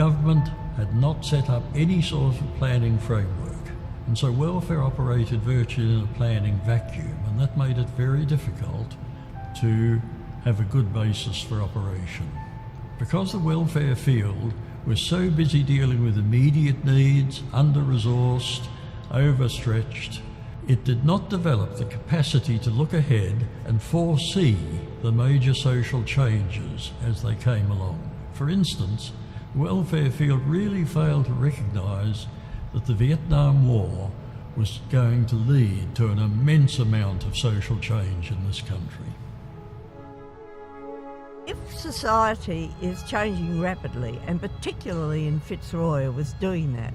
government had not set up any sort of planning framework, and so welfare operated virtually in a planning vacuum, and that made it very difficult to have a good basis for operation. Because the welfare field was so busy dealing with immediate needs, under-resourced, overstretched, it did not develop the capacity to look ahead and foresee the major social changes as they came along. For instance, the welfare field really failed to recognise that the Vietnam War was going to lead to an immense amount of social change in this country. If society is changing rapidly, and particularly in Fitzroy was doing that,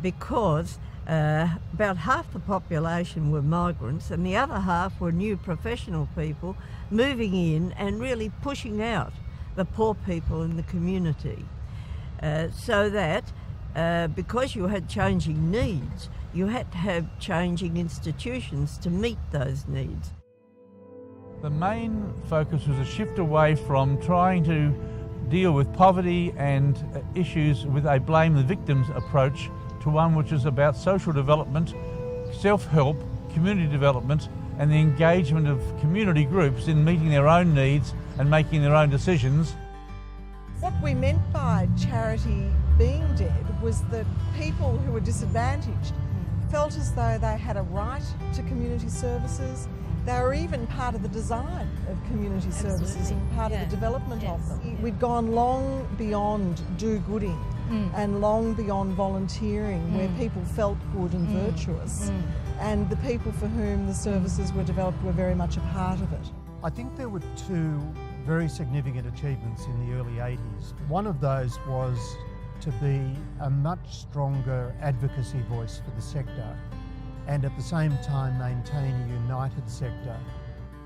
because about half the population were migrants and the other half were new professional people moving in and really pushing out the poor people in the community. So that because you had changing needs, you had to have changing institutions to meet those needs. The main focus was a shift away from trying to deal with poverty and issues with a blame the victims approach to one which is about social development, self-help, community development, and the engagement of community groups in meeting their own needs and making their own decisions. What we meant by charity being dead was that people who were disadvantaged felt as though they had a right to community services. They were even part of the design of community services and part of the development of them. We'd gone long beyond do-gooding and long beyond volunteering where people felt good and virtuous. And the people for whom the services were developed were very much a part of it. I think there were two very significant achievements in the early 80s. One of those was to be a much stronger advocacy voice for the sector and at the same time maintain a united sector.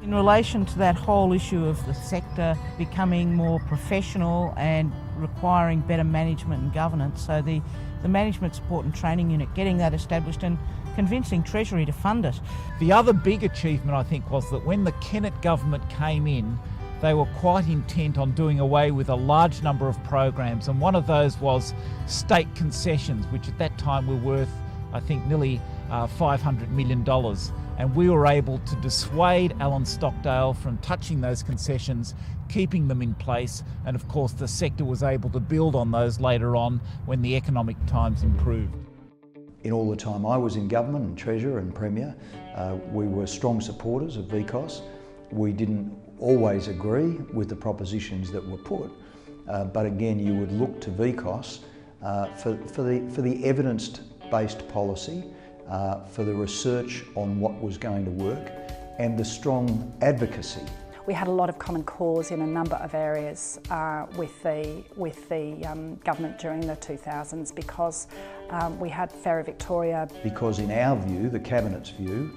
In relation to that whole issue of the sector becoming more professional and requiring better management and governance, so the Management Support and Training Unit, getting that established and convincing Treasury to fund it. The other big achievement, I think, was that when the Kennett government came in, they were quite intent on doing away with a large number of programs, and one of those was state concessions, which at that time were worth, I think, nearly $500 million. And we were able to dissuade Alan Stockdale from touching those concessions, keeping them in place, and of course the sector was able to build on those later on when the economic times improved. In all the time I was in government and Treasurer and Premier, we were strong supporters of VCOSS. We didn't always agree with the propositions that were put, but again you would look to VCOSS for the evidence-based policy, for the research on what was going to work, and the strong advocacy. We had a lot of common cause in a number of areas with the government during the 2000s because we had Fairer Victoria. Because in our view, the Cabinet's view,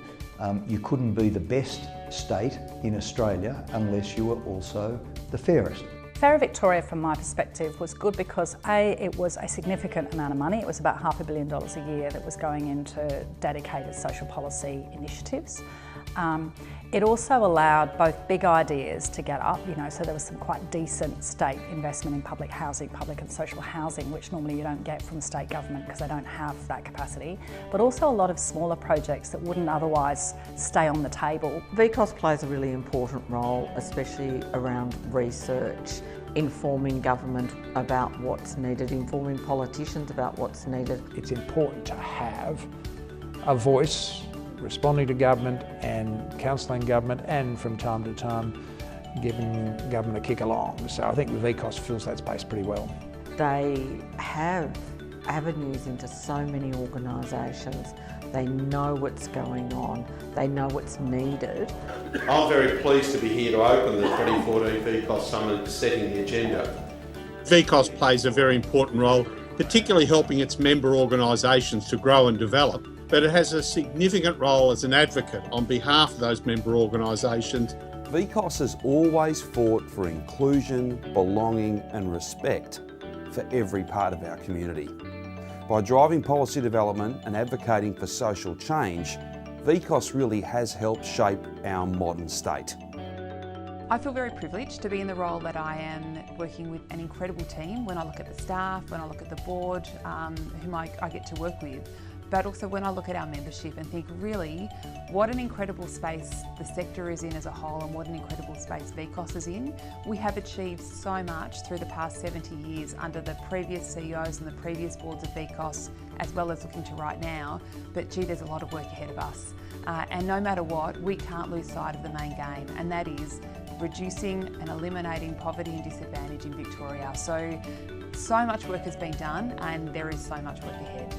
you couldn't be the best state in Australia unless you were also the fairest. Fairer Victoria, from my perspective, was good because A, it was a significant amount of money. It was about $500 million a year that was going into dedicated social policy initiatives. It also allowed both big ideas to get up, so there was some quite decent state investment in public housing, public and social housing, which normally you don't get from state government because they don't have that capacity, but also a lot of smaller projects that wouldn't otherwise stay on the table. VCOSS plays a really important role, especially around research, informing government about what's needed, informing politicians about what's needed. It's important to have a voice responding to government and counselling government and from time to time giving government a kick along. So I think the VCOSS fills that space pretty well. They have avenues into so many organisations. They know what's going on. They know what's needed. I'm very pleased to be here to open the 2014 VCOSS Summit setting the agenda. VCOSS plays a very important role, particularly helping its member organisations to grow and develop. But it has a significant role as an advocate on behalf of those member organisations. VCOSS has always fought for inclusion, belonging and respect for every part of our community. By driving policy development and advocating for social change, VCOSS really has helped shape our modern state. I feel very privileged to be in the role that I am, working with an incredible team when I look at the staff, when I look at the board, whom I get to work with, but also when I look at our membership and think really what an incredible space the sector is in as a whole and what an incredible space VCOSS is in. We have achieved so much through the past 70 years under the previous CEOs and the previous boards of VCOSS, as well as looking to right now, but gee, there's a lot of work ahead of us. And no matter what, we can't lose sight of the main game, and that is reducing and eliminating poverty and disadvantage in Victoria. So much work has been done and there is so much work ahead.